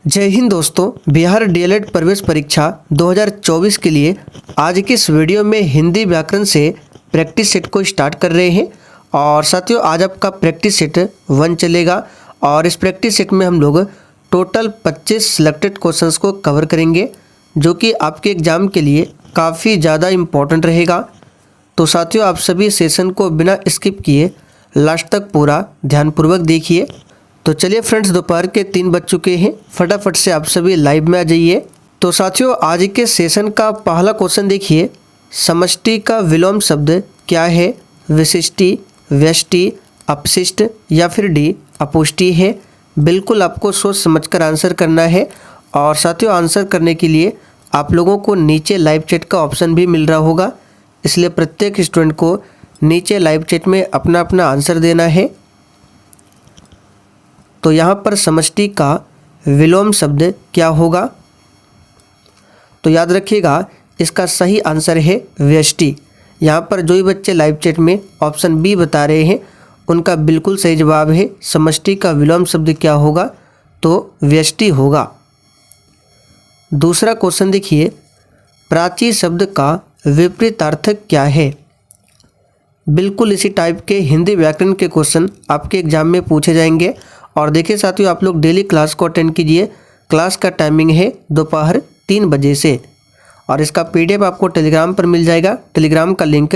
जय हिंद दोस्तों। बिहार डीएलएड प्रवेश परीक्षा 2024 के लिए आज की इस वीडियो में हिंदी व्याकरण से प्रैक्टिस सेट को स्टार्ट कर रहे हैं। और साथियों आज आपका प्रैक्टिस सेट 1 चलेगा और इस प्रैक्टिस सेट में हम लोग टोटल 25 सिलेक्टेड क्वेश्चंस को कवर करेंगे जो कि आपके एग्ज़ाम के लिए काफ़ी ज़्यादा इम्पोर्टेंट रहेगा। तो साथियों आप सभी सेशन को बिना स्किप किए लास्ट तक पूरा ध्यानपूर्वक देखिए। तो चलिए फ्रेंड्स, दोपहर के 3 बज चुके हैं, फटाफट से आप सभी लाइव में आ जाइए। तो साथियों आज के सेशन का पहला क्वेश्चन देखिए, समष्टि का विलोम शब्द क्या है? विशिष्टि, व्यष्टि, अपशिष्ट या फिर डी अपुष्टि है। बिल्कुल आपको सोच समझकर आंसर करना है। और साथियों आंसर करने के लिए आप लोगों को नीचे लाइव चैट का ऑप्शन भी मिल रहा होगा, इसलिए प्रत्येक स्टूडेंट को नीचे लाइव चैट में अपना अपना आंसर देना है। तो यहाँ पर समष्टि का विलोम शब्द क्या होगा? तो याद रखिएगा इसका सही आंसर है व्यष्टि। यहाँ पर जो भी बच्चे लाइव चैट में ऑप्शन बी बता रहे हैं उनका बिल्कुल सही जवाब है। समष्टि का विलोम शब्द क्या होगा? तो व्यष्टि होगा। दूसरा क्वेश्चन देखिए, प्राची शब्द का विपरीतार्थक क्या है? बिल्कुल इसी टाइप के हिंदी व्याकरण के क्वेश्चन आपके एग्जाम में पूछे जाएंगे। और देखिए साथियों आप लोग डेली क्लास को अटेंड कीजिए। क्लास का टाइमिंग है दोपहर 3 बजे से और इसका पीडीएफ आपको टेलीग्राम पर मिल जाएगा। टेलीग्राम का लिंक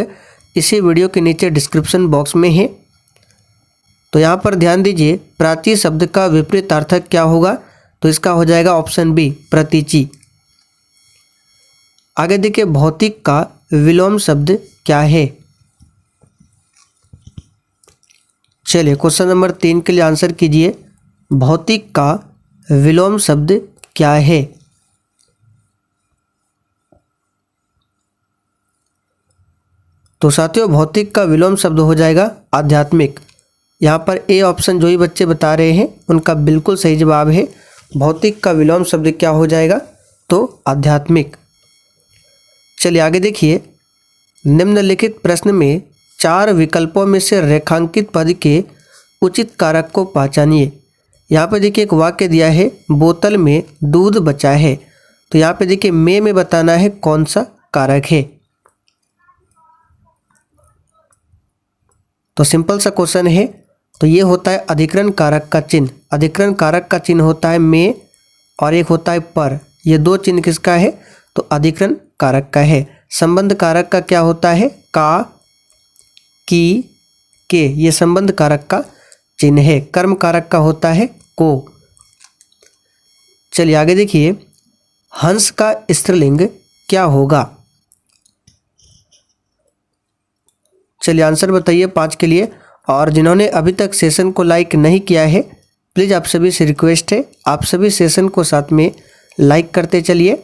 इसी वीडियो के नीचे डिस्क्रिप्शन बॉक्स में है। तो यहाँ पर ध्यान दीजिए, प्राची शब्द का विपरीतार्थक क्या होगा? तो इसका हो जाएगा ऑप्शन बी प्रतीचि। आगे देखिए, भौतिक का विलोम शब्द क्या है? चलिए क्वेश्चन नंबर 3 के लिए आंसर कीजिए, भौतिक का विलोम शब्द क्या है? तो साथियों भौतिक का विलोम शब्द हो जाएगा आध्यात्मिक। यहाँ पर ए ऑप्शन जो ही बच्चे बता रहे हैं उनका बिल्कुल सही जवाब है। भौतिक का विलोम शब्द क्या हो जाएगा? तो आध्यात्मिक। चलिए आगे देखिए, निम्नलिखित प्रश्न में 4 विकल्पों में से रेखांकित पद के उचित कारक को पहचानिए। यहाँ पे देखिए एक वाक्य दिया है, बोतल में दूध बचा है। तो यहाँ पे देखिए में बताना है कौन सा कारक है। तो सिंपल सा क्वेश्चन है। तो ये होता है अधिकरण कारक का चिन्ह। अधिकरण कारक का चिन्ह होता है में और एक होता है पर। ये 2 चिन्ह किसका है? तो अधिकरण कारक का है। संबंध कारक का क्या होता है? का, की, के, ये संबंध कारक का चिन्ह है। कर्म कारक का होता है को। चलिए आगे देखिए, हंस का स्त्रीलिंग क्या होगा? चलिए आंसर बताइए 5 के लिए। और जिन्होंने अभी तक सेशन को लाइक नहीं किया है प्लीज़ आप सभी से रिक्वेस्ट है, आप सभी सेशन को साथ में लाइक करते चलिए।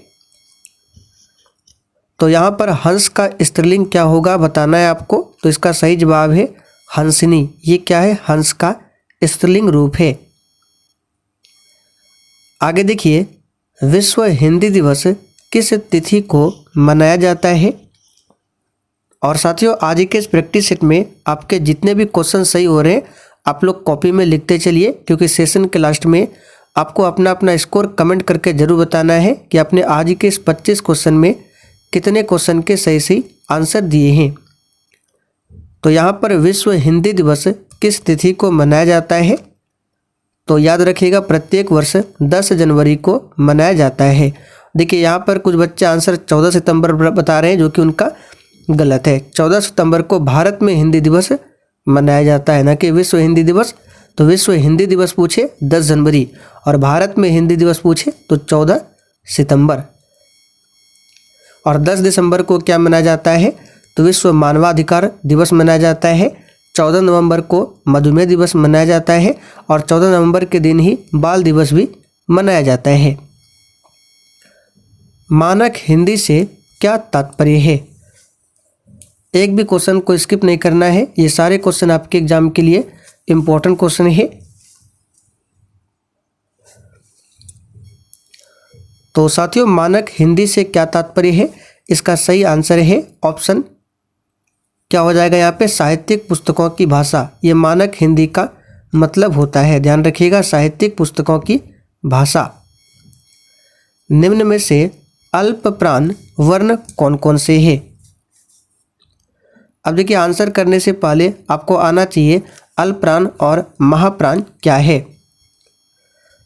तो यहाँ पर हंस का स्त्रीलिंग क्या होगा बताना है आपको। तो इसका सही जवाब है हंसिनी। ये क्या है? हंस का स्त्रीलिंग रूप है। आगे देखिए, विश्व हिंदी दिवस किस तिथि को मनाया जाता है? और साथियों आज के इस प्रैक्टिस सेट में आपके जितने भी क्वेश्चन सही हो रहे हैं आप लोग कॉपी में लिखते चलिए, क्योंकि सेशन के लास्ट में आपको अपना अपना स्कोर कमेंट करके जरूर बताना है कि आपने आज के इस 25 क्वेश्चन में कितने क्वेश्चन के सही आंसर दिए हैं। तो यहाँ पर विश्व हिंदी दिवस किस तिथि को मनाया जाता है? तो याद रखिएगा प्रत्येक वर्ष 10 जनवरी को मनाया जाता है। देखिए यहाँ पर कुछ बच्चे आंसर 14 सितंबर बता रहे हैं जो कि उनका गलत है। 14 सितंबर को भारत में हिंदी दिवस मनाया जाता है, न कि विश्व हिंदी दिवस। तो विश्व हिंदी दिवस पूछे 10 जनवरी और भारत में हिंदी दिवस पूछे तो 14 सितंबर। और 10 दिसंबर को क्या मनाया जाता है? तो विश्व मानवाधिकार दिवस मनाया जाता है। 14 नवंबर को मधुमेह दिवस मनाया जाता है और 14 नवंबर के दिन ही बाल दिवस भी मनाया जाता है। मानक हिंदी से क्या तात्पर्य है? एक भी क्वेश्चन को स्किप नहीं करना है, ये सारे क्वेश्चन आपके एग्जाम के लिए इम्पोर्टेंट क्वेश्चन है। तो साथियों मानक हिंदी से क्या तात्पर्य है? इसका सही आंसर है ऑप्शन क्या हो जाएगा यहाँ पे? साहित्यिक पुस्तकों की भाषा। ये मानक हिंदी का मतलब होता है, ध्यान रखिएगा, साहित्यिक पुस्तकों की भाषा। निम्न में से अल्प प्राण वर्ण कौन कौन से हैं? अब देखिए आंसर करने से पहले आपको आना चाहिए अल्प प्राण और महाप्राण क्या है।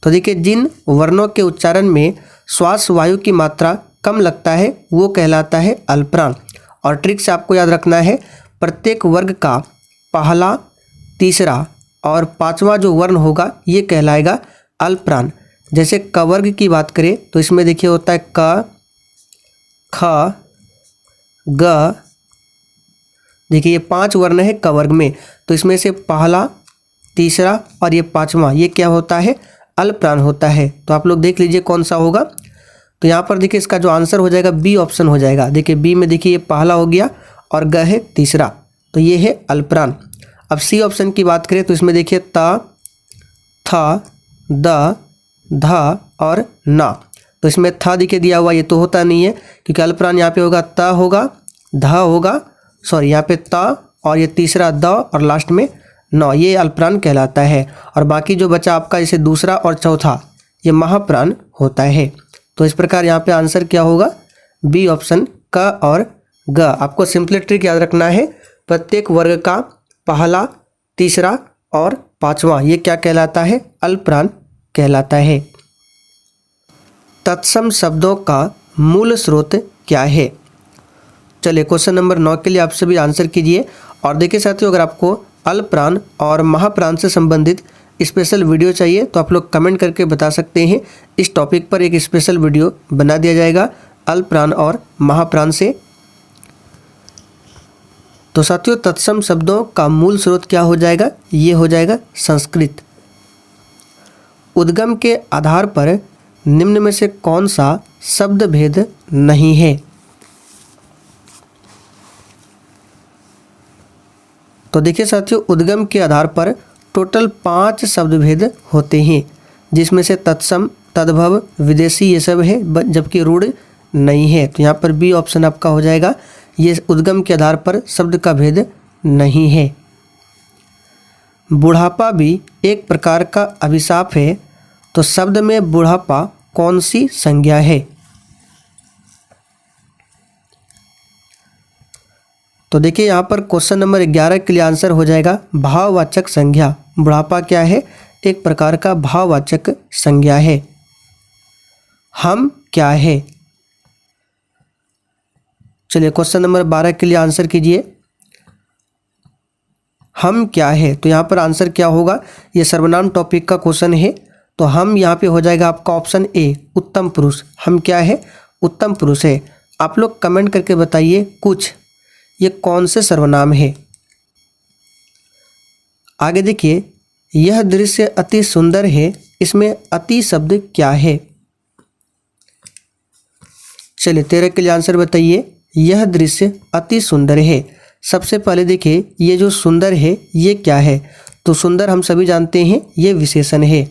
तो देखिए जिन वर्णों के उच्चारण में श्वास वायु की मात्रा कम लगता है वो कहलाता है अल्प प्राण। और ट्रिक से आपको याद रखना है प्रत्येक वर्ग का पहला, तीसरा और पांचवा जो वर्ण होगा ये कहलाएगा अल्प प्राण। जैसे क वर्ग की बात करें तो इसमें देखिए होता है क, ख, ग। देखिए ये 5 वर्ण है क वर्ग में, तो इसमें से पहला, तीसरा और ये पांचवा ये क्या होता है? अल्प प्राण होता है। तो आप लोग देख लीजिए कौन सा होगा। तो यहाँ पर देखिए इसका जो आंसर हो जाएगा बी ऑप्शन हो जाएगा। देखिए बी में देखिए ये पहला हो गया और ग है तीसरा, तो ये है अल्प प्राण। अब सी ऑप्शन की बात करें तो इसमें देखिए त, थ, द, ध और न। तो इसमें थ देखिए दिया हुआ, ये तो होता नहीं है क्योंकि अल्प प्राण यहाँ पे होगा त होगा, ध होगा, सॉरी यहाँ पे त और ये तीसरा द और लास्ट में न, ये अल्प प्राण कहलाता है। और बाकी जो बचा आपका जैसे दूसरा और चौथा ये महाप्राण होता है। तो इस प्रकार यहाँ पे आंसर क्या होगा? बी ऑप्शन क और ग। आपको सिंपल ट्रिक याद रखना है प्रत्येक वर्ग का पहला, तीसरा और पांचवा ये क्या कहलाता है? अल्प प्राण कहलाता है। तत्सम शब्दों का मूल स्रोत क्या है? चलिए क्वेश्चन नंबर 9 के लिए आप सभी आंसर कीजिए। और देखिए साथियों अगर आपको अल्प प्राण और महाप्राण से संबंधित स्पेशल वीडियो चाहिए तो आप लोग कमेंट करके बता सकते हैं। इस टॉपिक पर एक स्पेशल वीडियो बना दिया जाएगा अल्प प्राण और महाप्राण से। तो साथियों तत्सम शब्दों का मूल स्रोत क्या हो जाएगा? ये हो जाएगा संस्कृत। उद्गम के आधार पर निम्न में से कौन सा शब्द भेद नहीं है? तो देखिए साथियों उद्गम के आधार पर टोटल 5 शब्द भेद होते हैं, जिसमें से तत्सम, तद्भव, विदेशी ये सब है, जबकि रूढ़ नहीं है। तो यहाँ पर बी ऑप्शन आपका हो जाएगा, ये उद्गम के आधार पर शब्द का भेद नहीं है। बुढ़ापा भी एक प्रकार का अभिशाप है, तो शब्द में बुढ़ापा कौन सी संज्ञा है? तो देखिए यहाँ पर क्वेश्चन नंबर 11 के लिए आंसर हो जाएगा भाववाचक संज्ञा। बुढ़ापा क्या है? एक प्रकार का भाववाचक संज्ञा है। हम क्या है? चलिए क्वेश्चन नंबर 12 के लिए आंसर कीजिए। हम क्या है? तो यहाँ पर आंसर क्या होगा? ये सर्वनाम टॉपिक का क्वेश्चन है, तो हम यहाँ पे हो जाएगा आपका ऑप्शन ए उत्तम पुरुष। हम क्या है? उत्तम पुरुष है। आप लोग कमेंट करके बताइए कुछ ये कौन से सर्वनाम है। आगे देखिए यह दृश्य अति सुंदर है, इसमें अति शब्द क्या है? चलिए 13 के लिए आंसर बताइए। यह दृश्य अति सुंदर है। सबसे पहले देखिए ये जो सुंदर है ये क्या है? तो सुंदर हम सभी जानते हैं ये विशेषण है।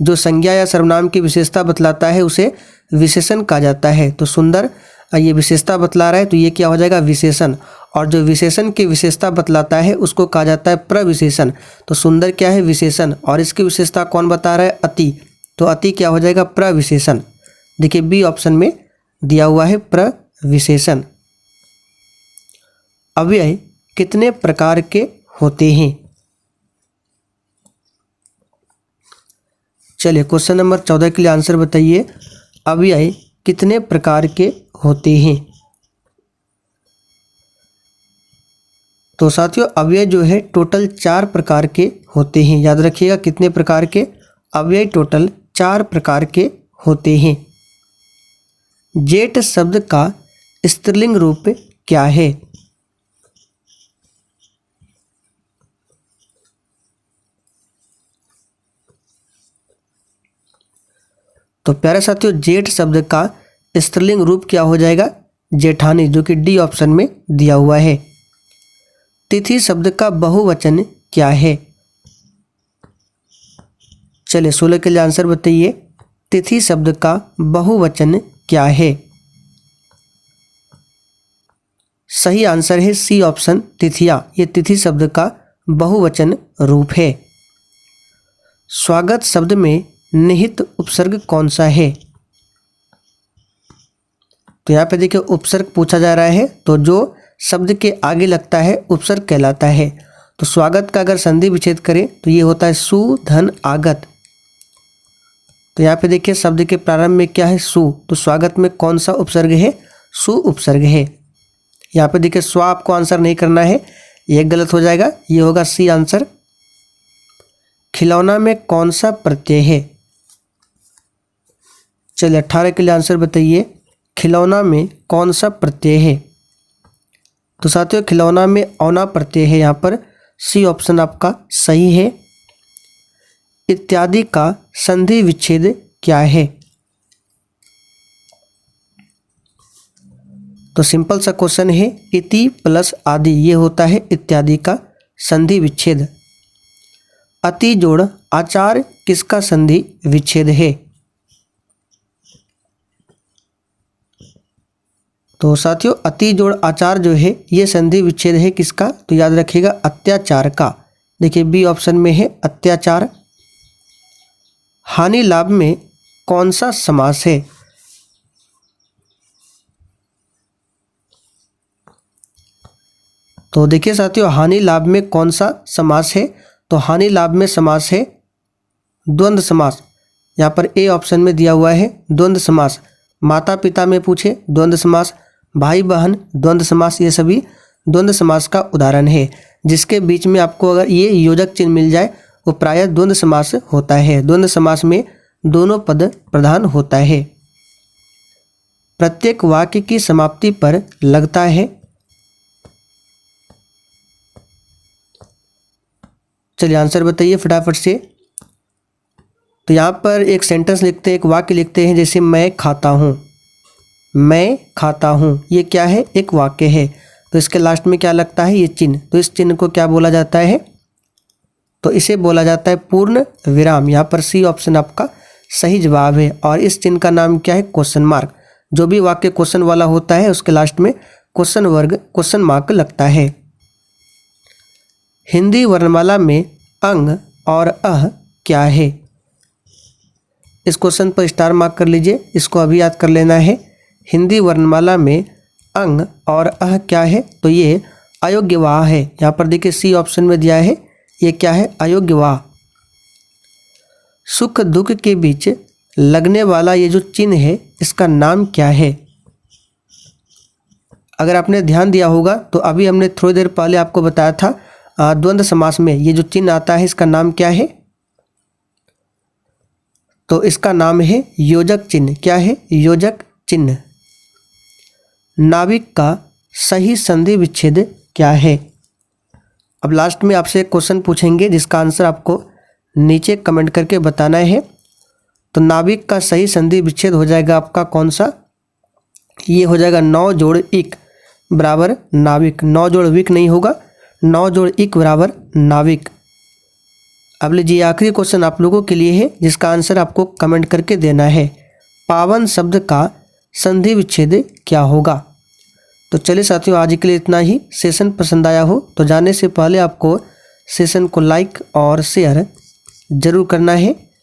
जो संज्ञा या सर्वनाम की विशेषता बतलाता है उसे विशेषण कहा जाता है। तो सुंदर ये विशेषता बतला रहा है तो ये क्या हो जाएगा? विशेषण। और जो विशेषण की विशेषता बतलाता है उसको कहा जाता है प्रविशेषण। तो सुंदर क्या है? विशेषण। और इसकी विशेषता कौन बता रहा है? अति। तो अति क्या हो जाएगा? प्रविशेषण। देखिए बी ऑप्शन में दिया हुआ है प्रविशेषण। अव्यय कितने प्रकार के होते हैं? चलिए क्वेश्चन नंबर 14 के लिए आंसर बताइए। अव्यय कितने प्रकार के होते हैं? तो साथियों अव्यय जो है टोटल 4 प्रकार के होते हैं। याद रखिएगा कितने प्रकार के? अव्यय टोटल 4 प्रकार के होते हैं। जेठ शब्द का स्त्रीलिंग रूप क्या है? तो प्यारे साथियों जेठ शब्द का स्त्रीलिंग रूप क्या हो जाएगा? जेठानी, जो कि डी ऑप्शन में दिया हुआ है। तिथि शब्द का बहुवचन क्या है? चलिए 16 के लिए आंसर बताइए। तिथि शब्द का बहुवचन क्या है? सही आंसर है सी ऑप्शन तिथिया। ये तिथि शब्द का बहुवचन रूप है। स्वागत शब्द में निहित उपसर्ग कौन सा है? तो यहाँ पे देखिए उपसर्ग पूछा जा रहा है, तो जो शब्द के आगे लगता है उपसर्ग कहलाता है। तो स्वागत का अगर संधि विच्छेद करें तो ये होता है सु धन आगत। तो यहाँ पे देखिए शब्द के प्रारंभ में क्या है, सु, तो स्वागत में कौन सा उपसर्ग है, सु उपसर्ग है। यहाँ पे देखिए स्व आपको आंसर नहीं करना है, ये गलत हो जाएगा, ये होगा सी आंसर। खिलौना में कौन सा प्रत्यय है? चलिए 18 के लिए आंसर बताइए, खिलौना में कौन सा प्रत्यय है? तो साथियों खिलौना में औना प्रत्यय है, यहाँ पर सी ऑप्शन आपका सही है। इत्यादि का संधि विच्छेद क्या है? तो सिंपल सा क्वेश्चन है, इति प्लस आदि, ये होता है इत्यादि का संधि विच्छेद। अति जोड़ आचार किसका संधि विच्छेद है? तो साथियों अति जोड़ आचार जो है ये संधि विच्छेद है किसका? तो याद रखिएगा अत्याचार का। देखिए बी ऑप्शन में है अत्याचार। हानि लाभ में कौन सा समास है? तो देखिए साथियों हानि लाभ में कौन सा समास है? तो हानि लाभ में समास है द्वंद्व समास। यहाँ पर ए ऑप्शन में दिया हुआ है द्वंद्व समास। माता पिता में पूछे द्वंद्व समास, भाई बहन द्वंद्व समास, ये सभी द्वंद्व समास का उदाहरण है। जिसके बीच में आपको अगर ये योजक चिन्ह मिल जाए वो प्रायः द्वंद्व समास होता है। द्वंद्व समास में दोनों पद प्रधान होता है। प्रत्येक वाक्य की समाप्ति पर लगता है। चलिए आंसर बताइए फटाफट से। तो यहाँ पर एक सेंटेंस लिखते हैं, एक वाक्य लिखते हैं, जैसे मैं खाता हूँ, मैं खाता हूँ, ये क्या है? एक वाक्य है। तो इसके लास्ट में क्या लगता है? ये चिन्ह। तो इस चिन्ह को क्या बोला जाता है? तो इसे बोला जाता है पूर्ण विराम। यहाँ पर सी ऑप्शन आपका सही जवाब है। और इस चिन्ह का नाम क्या है? Question mark. जो भी वाक्य क्वेश्चन वाला होता है उसके लास्ट में क्वेश्चन मार्क लगता है। हिंदी वर्णमाला में अंग और अह क्या है? इस क्वेश्चन पर स्टार मार्क कर लीजिए, इसको अभी याद कर लेना है। हिंदी वर्णमाला में अंग और अह क्या है? तो ये अयोग्यवाह है। यहाँ पर देखिए सी ऑप्शन में दिया है, ये क्या है? अयोग्यवाह। सुख दुख के बीच लगने वाला ये जो चिन्ह है इसका नाम क्या है? अगर आपने ध्यान दिया होगा तो अभी हमने थोड़ी देर पहले आपको बताया था द्वंद्व समास में ये जो चिन्ह आता है इसका नाम क्या है? तो इसका नाम है योजक चिन्ह। क्या है? योजक चिन्ह। नाविक का सही संधि विच्छेद क्या है? अब लास्ट में आपसे एक क्वेश्चन पूछेंगे जिसका आंसर आपको नीचे कमेंट करके बताना है। तो नाविक का सही संधि विच्छेद हो जाएगा आपका कौन सा? ये हो जाएगा 9 जोड़ इक बराबर नाविक। 9 जोड़ विक नहीं होगा, 9 जोड़ इक बराबर नाविक। अब लीजिए आखिरी क्वेश्चन आप लोगों के लिए है जिसका आंसर आपको कमेंट करके देना है। पावन शब्द का संधि विच्छेद क्या होगा? तो चलिए साथियों आज के लिए इतना ही। सेशन पसंद आया हो तो जाने से पहले आपको सेशन को लाइक और शेयर जरूर करना है।